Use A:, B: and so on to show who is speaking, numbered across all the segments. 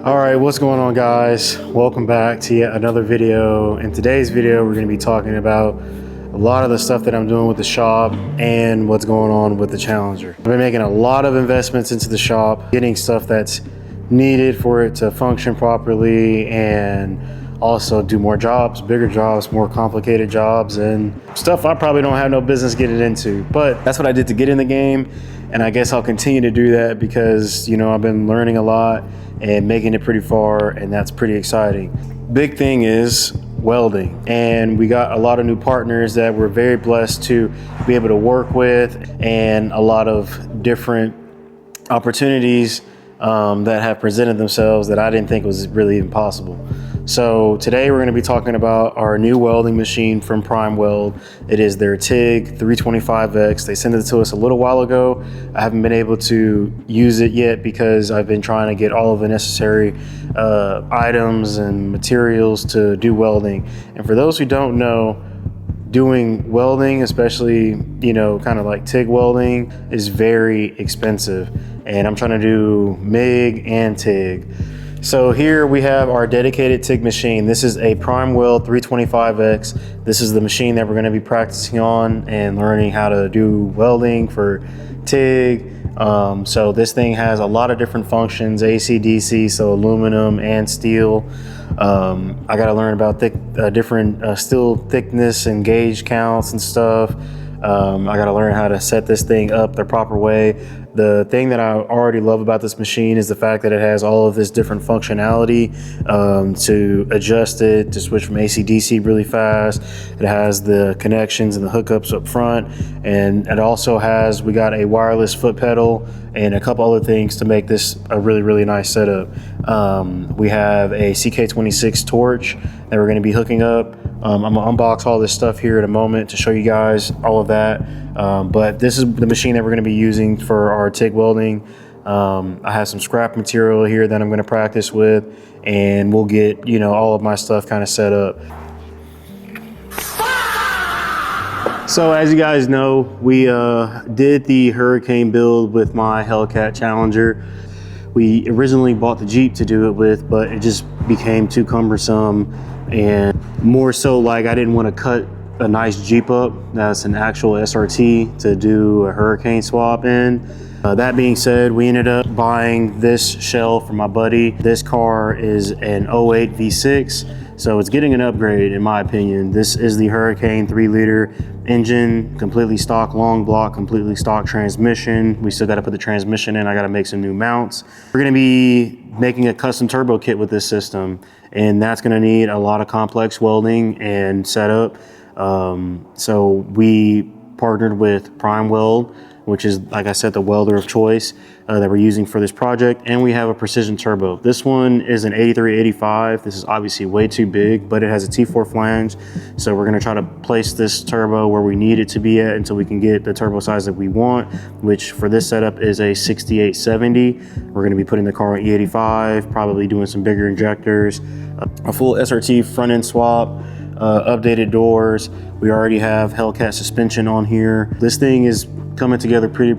A: All right, what's going on, guys? Welcome back to yet another video. In today's video, we're going to be talking about a lot of the stuff that I'm doing with the shop and what's going on with the Challenger. I've been making a lot of investments into the shop, getting stuff that's needed for it to function properly and also do more jobs, bigger jobs, more complicated jobs, and stuff I probably don't have no business getting into. But that's what I did to get in the game, and I guess I'll continue to do that because, you know, I've been learning a lot and making it pretty far, and that's pretty exciting. Big thing is welding, and we got a lot of new partners that we're very blessed to be able to work with, and a lot of different opportunities that have presented themselves that I didn't think was really even possible. So today we're going to be talking about our new welding machine from PrimeWeld. It is their TIG325X. They sent it to us a little while ago. I haven't been able to use it yet because I've been trying to get all of the necessary items and materials to do welding. And for those who don't know, doing welding, especially, you know, kind of like TIG welding, is very expensive. And I'm trying to do MIG and TIG. So here we have our dedicated TIG machine. This is a PrimeWeld 325X. This is the machine that we're going to be practicing on and learning how to do welding for TIG. So this thing has a lot of different functions, AC, DC, so aluminum and steel. I got to learn about different steel thickness and gauge counts and stuff. I got to learn how to set this thing up the proper way. The thing that I already love about this machine is the fact that it has all of this different functionality to adjust it, to switch from AC DC really fast. It has the connections and the hookups up front, and it also has, we got a wireless foot pedal and a couple other things to make this a really, really nice setup. We have a CK26 torch that we're going to be hooking up. I'm gonna unbox all this stuff here in a moment to show you guys all of that. But this is the machine that we're gonna be using for our TIG welding. I have some scrap material here that I'm gonna practice with, and we'll get, you know, all of my stuff kind of set up. So as you guys know, we did the Hurricane build with my Hellcat Challenger. We originally bought the Jeep to do it with, but it just became too cumbersome, and more so like I didn't want to cut a nice Jeep up that's an actual SRT to do a Hurricane swap in. That being said, we ended up buying this shell from my buddy. This car is an 08 V6, so it's getting an upgrade in my opinion. This is the Hurricane 3-liter engine, completely stock long block, completely stock transmission. We still got to put the transmission in. I got to make some new mounts. We're going to be making a custom turbo kit with this system, and that's going to need a lot of complex welding and setup. So we partnered with PrimeWeld, which is, like I said, the welder of choice that we're using for this project. And we have a precision turbo. This one is an 8385. This is obviously way too big, but it has a T4 flange. So we're gonna try to place this turbo where we need it to be at until we can get the turbo size that we want, which for this setup is a 6870. We're gonna be putting the car on E85, probably doing some bigger injectors, a full SRT front end swap, updated doors. We already have Hellcat suspension on here. This thing is coming together very,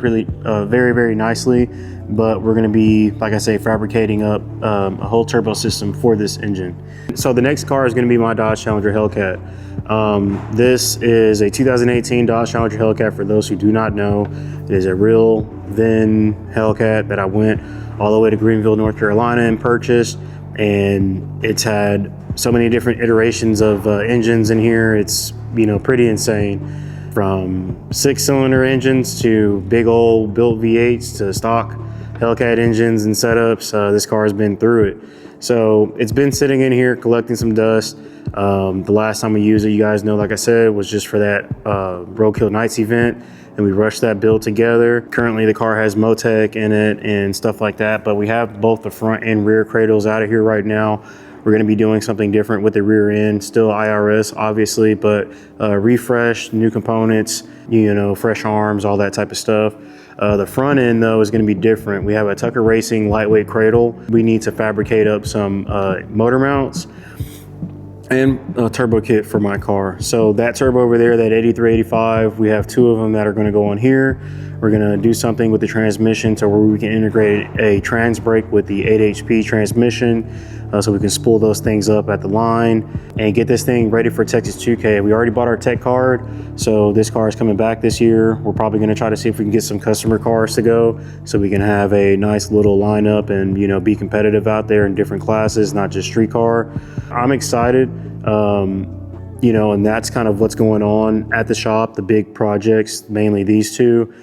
A: very nicely, but we're going to be, like I say, fabricating up a whole turbo system for this engine. So the next car is going to be my Dodge Challenger Hellcat. This is a 2018 Dodge Challenger Hellcat. For those who do not know, it is a real VIN Hellcat that I went all the way to Greenville, North Carolina and purchased, and it's had so many different iterations of engines in here. It's, you know, pretty insane. From 6-cylinder engines to big old built V8s to stock Hellcat engines and setups. This car has been through it. So it's been sitting in here collecting some dust. The last time we used it, you guys know, like I said, was just for that Roadkill Nights event, and we rushed that build together. Currently the car has Motec in it and stuff like that, but we have both the front and rear cradles out of here right now. We're going to be doing something different with the rear end, still IRS obviously, but refresh, new components, you know, fresh arms, all that type of stuff. The front end though is going to be different. We have a Tucker Racing lightweight cradle. We need to fabricate up some motor mounts and a turbo kit for my car. So that turbo over there, that 8385, we have two of them that are going to go on here. We're We're gonna do something with the transmission to where we can integrate a trans brake with the 8 HP transmission, so we can spool those things up at the line and get this thing ready for Texas 2K. We already bought our tech card, so this car is coming back this year. We're probably gonna try to see if we can get some customer cars to go so we can have a nice little lineup and, you know, be competitive out there in different classes, not just street car. I'm excited. You know, and that's kind of what's going on at the shop, the big projects, mainly these two.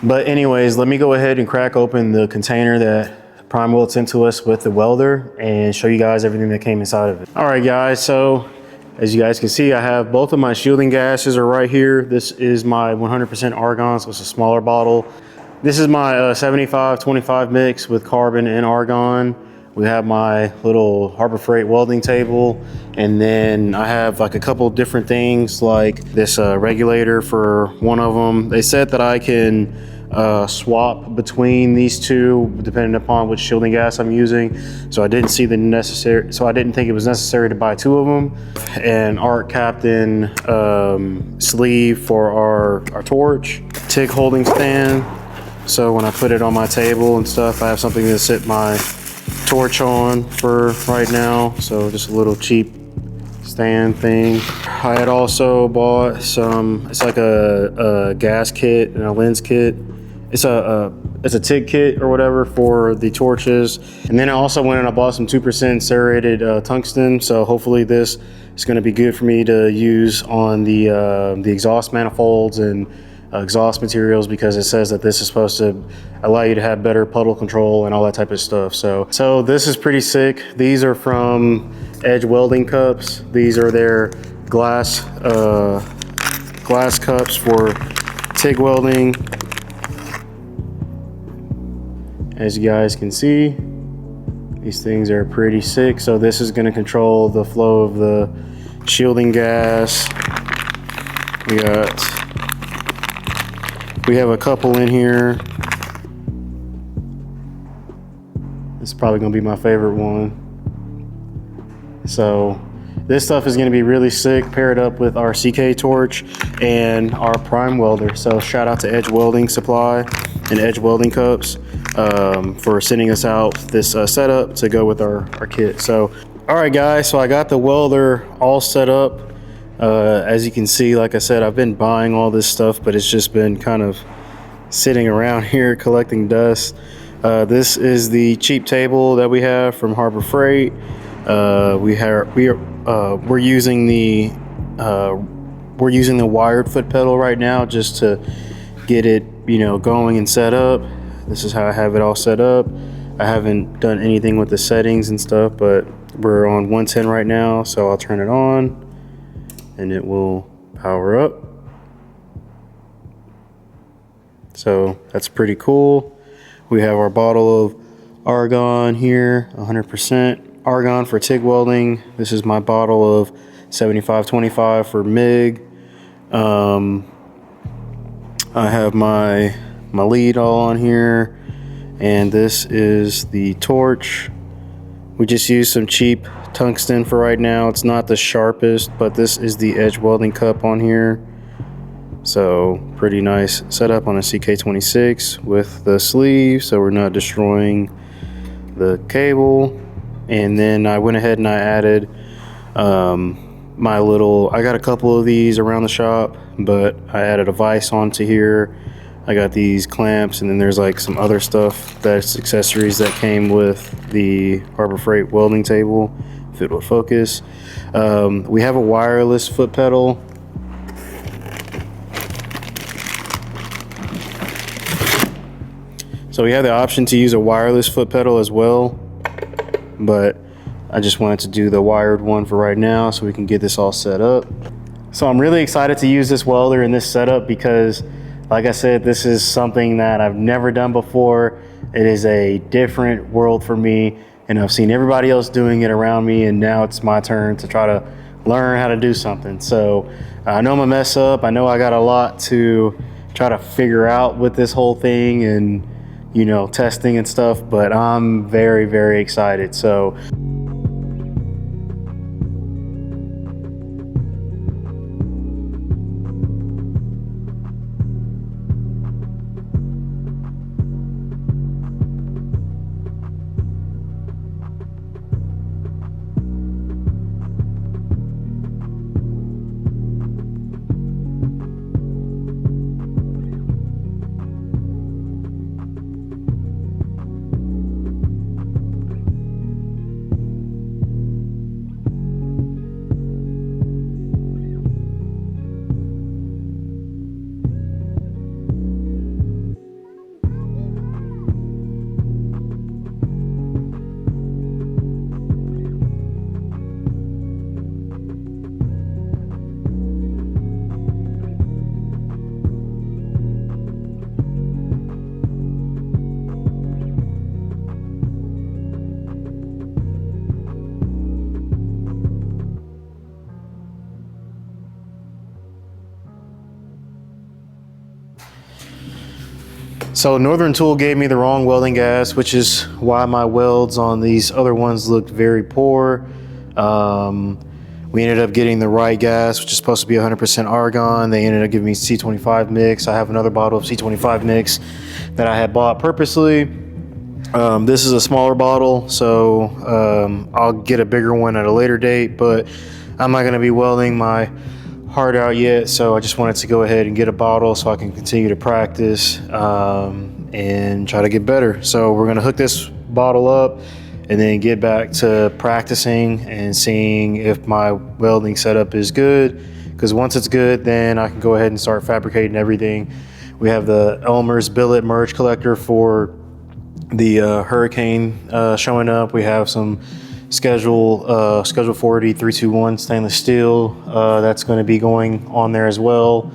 A: But anyways, let me go ahead and crack open the container that PrimeWeld sent to us with the welder and show you guys everything that came inside of it. All right, guys, so as you guys can see, I have both of my shielding gases are right here. This is my 100% argon, so it's a smaller bottle. This is my 75-25 mix with carbon and argon. We have my little Harbor Freight welding table, and then I have like a couple different things like this regulator for one of them. They said that I can swap between these two depending upon which shielding gas I'm using. So I didn't think it was necessary to buy two of them. And Art Captain sleeve for our torch, TIG holding stand. So when I put it on my table and stuff, I have something to sit my torch on for right now. So just a little cheap stand thing. I had also bought some, it's like a gas kit and a lens kit. It's a TIG kit or whatever for the torches. And then I also went and I bought some 2% serrated tungsten. So hopefully this is going to be good for me to use on the exhaust manifolds and exhaust materials, because it says that this is supposed to allow you to have better puddle control and all that type of stuff. So this is pretty sick. These are from Edge Welding cups. These are their glass cups for TIG welding. As you guys can see, these things are pretty sick. So this is going to control the flow of the shielding gas. We have a couple in here. This is probably gonna be my favorite one. So this stuff is gonna be really sick, paired up with our CK torch and our Prime Welder. So shout out to Edge Welding Supply and Edge Welding Cups for sending us out this setup to go with our kit. So, all right guys, so I got the welder all set up. As you can see, like I said, I've been buying all this stuff, but it's just been kind of sitting around here collecting dust. This is the cheap table that we have from Harbor Freight. We're using the wired foot pedal right now just to get it, you know, going and set up. This is how I have it all set up. I haven't done anything with the settings and stuff, but we're on 110 right now, so I'll turn it on and it will power up. So that's pretty cool. We have our bottle of argon here, 100% argon for TIG welding. This is my bottle of 75-25 for MIG. I have my lead all on here, and this is the torch. We just used some cheap tungsten for right now. It's not the sharpest, but this is the Edge Welding cup on here. So pretty nice setup on a CK26 with the sleeve, so we're not destroying the cable. And then I went ahead and I added I got a couple of these around the shop, but I added a vise onto here. I got these clamps, and then there's like some other stuff that's accessories that came with the Harbor Freight welding table, if it will focus. We have a wireless foot pedal. So we have the option to use a wireless foot pedal as well, but I just wanted to do the wired one for right now so we can get this all set up. So I'm really excited to use this welder in this setup because, like I said, this is something that I've never done before. It is a different world for me, and I've seen everybody else doing it around me, and now it's my turn to try to learn how to do something. So I know I'm gonna mess up. I know I got a lot to try to figure out with this whole thing and, you know, testing and stuff, but I'm very, very excited. So So Northern Tool gave me the wrong welding gas, which is why my welds on these other ones looked very poor. We ended up getting the right gas, which is supposed to be 100% argon. They ended up giving me C25 mix. I have another bottle of C25 mix that I had bought purposely. This is a smaller bottle, so I'll get a bigger one at a later date, but I'm not going to be welding my heart out yet, so I just wanted to go ahead and get a bottle so I can continue to practice and try to get better. So we're going to hook this bottle up and then get back to practicing and seeing if my welding setup is good, because once it's good, then I can go ahead and start fabricating everything. We have the Elmer's billet merge collector for the Hurricane showing up. We have some Schedule 40 321 stainless steel that's going to be going on there as well.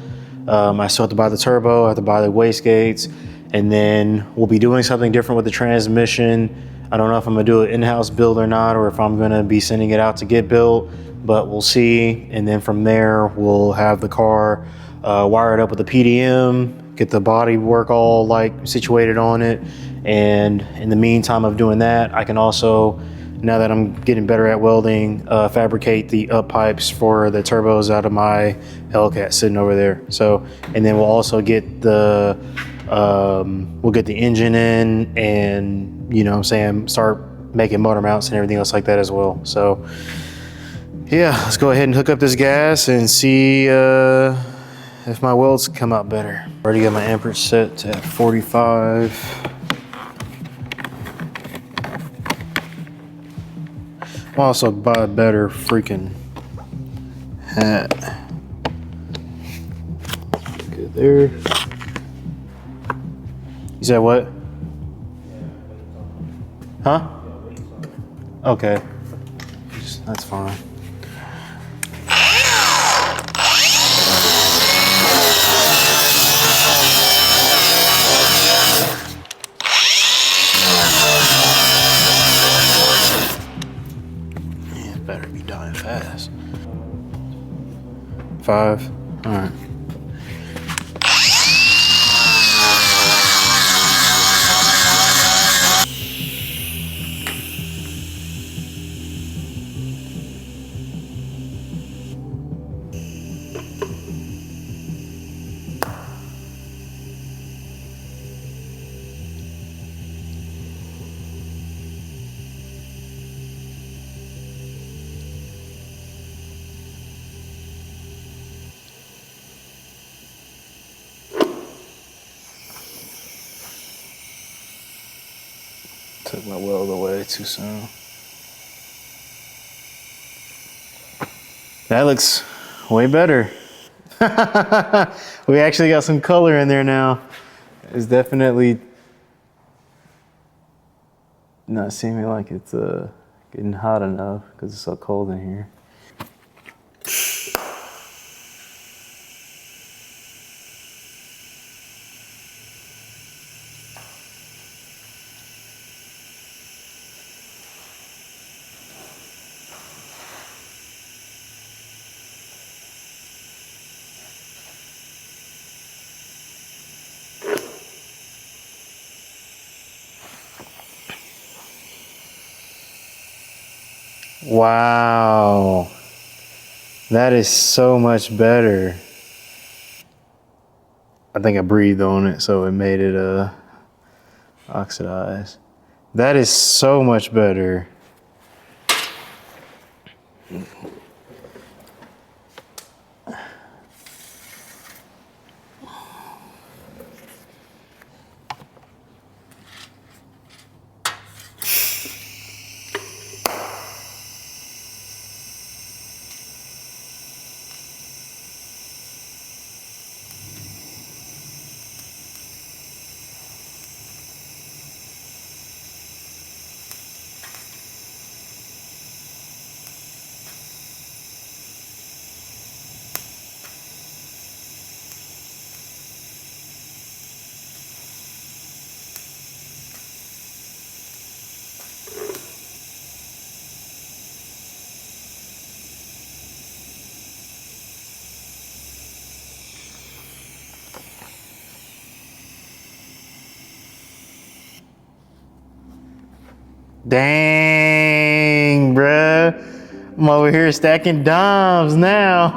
A: I still have to buy the turbo, I have to buy the wastegates, and then we'll be doing something different with the transmission. I don't know if I'm going to do an in-house build or not, or if I'm going to be sending it out to get built, but we'll see. And then from there, we'll have the car wired up with the PDM, get the body work all like situated on it. And in the meantime of doing that, I can also, now that I'm getting better at welding, fabricate the up pipes for the turbos out of my Hellcat sitting over there. So, and then we'll also get the engine in, and you know what I'm saying, start making motor mounts and everything else like that as well. So yeah, let's go ahead and hook up this gas and see if my welds come out better. Already got my amperage set at 45. I'll also buy a better freaking hat. Good there. You said what? Huh? Okay. That's fine. Better be dying fast. 5. All right. Took my weld away too soon. That looks way better. We actually got some color in there now. It's definitely not seeming like it's getting hot enough because it's so cold in here. Wow, that is so much better. I think I breathed on it, so it made it oxidize. That is so much better. Dang, bruh. I'm over here stacking dimes now.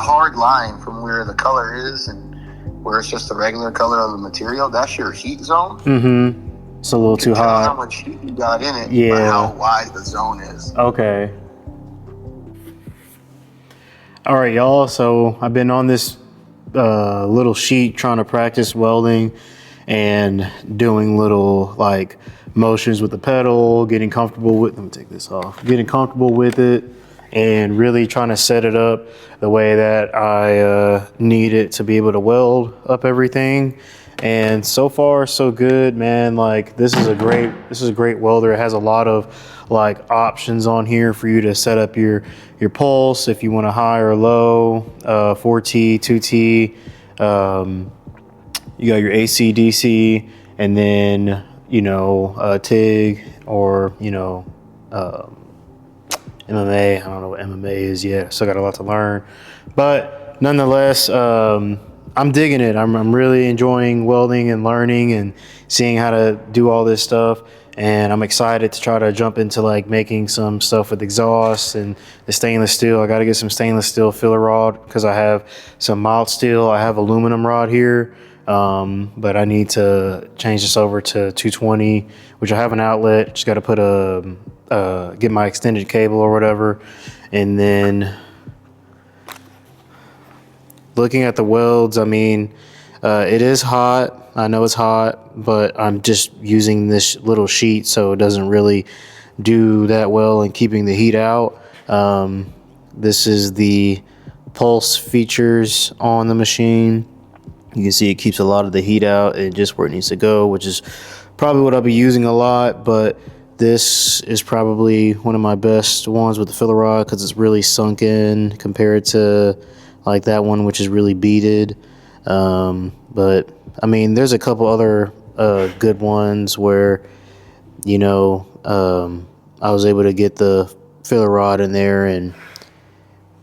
B: Hard line from where the color is and where it's just the regular color of the material, that's your heat zone.
A: Mm-hmm. It's a little too hot.
B: How much heat you got in it,
A: yeah,
B: but how wide the zone is.
A: Okay. All right, y'all. So I've been on this little sheet trying to practice welding and doing little like motions with the pedal, getting comfortable with, let me take this off, getting comfortable with it and really trying to set it up the way that I need it to be able to weld up everything. And so far so good, man. Like this is a great welder. It has a lot of like options on here for you to set up your pulse if you want a high or low, 4T, 2T. You got your AC, DC, and then you know TIG or you know MMA. I don't know what MMA is yet. Still got a lot to learn, but nonetheless, I'm digging it. I'm really enjoying welding and learning and seeing how to do all this stuff. And I'm excited to try to jump into like making some stuff with exhaust and the stainless steel. I got to get some stainless steel filler rod because I have some mild steel. I have aluminum rod here, but I need to change this over to 220, which I have an outlet. Just got to put get my extended cable or whatever. And then looking at the welds, I mean, it is hot. I know it's hot, but I'm just using this little sheet so it doesn't really do that well in keeping the heat out. This is the pulse features on the machine. You can see it keeps a lot of the heat out and just where it needs to go, which is probably what I'll be using a lot, but this is probably one of my best ones with the filler rod because it's really sunk in compared to like that one, which is really beaded. But I mean, there's a couple other good ones where, you know, I was able to get the filler rod in there and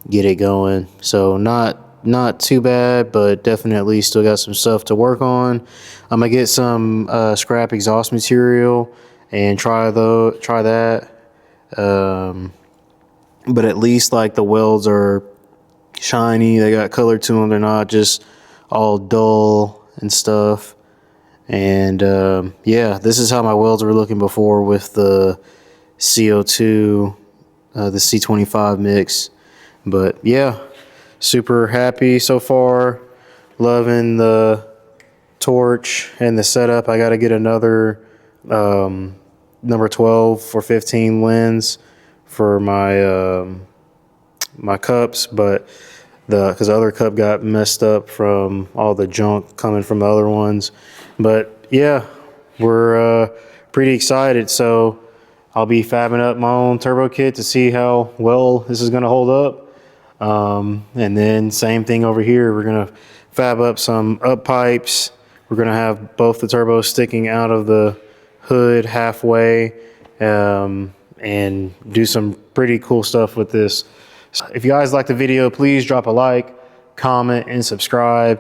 A: get it going. So not too bad, but definitely still got some stuff to work on. I'm gonna get some scrap exhaust material and try that. But at least like the welds are shiny, they got color to them, they're not just all dull and stuff. And yeah, this is how my welds were looking before with the CO2, the C25 mix. But yeah, super happy so far, loving the torch and the setup. I got to get another number 12 for 15 lens for my my cups, but because the other cup got messed up from all the junk coming from the other ones. But yeah, we're pretty excited. So I'll be fabbing up my own turbo kit to see how well this is going to hold up. And then same thing over here. We're going to fab up some up pipes. We're going to have both the turbos sticking out of the hood halfway, and do some pretty cool stuff with this. If you guys like the video, please drop a like, comment, and subscribe.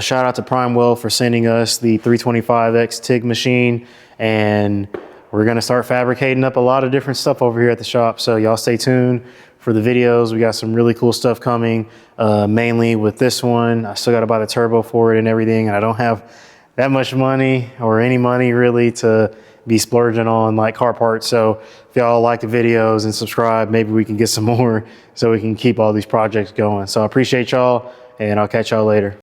A: Shout out to PrimeWeld for sending us the 325X TIG machine, and we're gonna start fabricating up a lot of different stuff over here at the shop. So y'all stay tuned for the videos. We got some really cool stuff coming, mainly with this one. I still gotta buy the turbo for it and everything, and I don't have that much money or any money really to be splurging on like car parts. So if y'all like the videos and subscribe, maybe we can get some more so we can keep all these projects going. So I appreciate y'all, and I'll catch y'all later.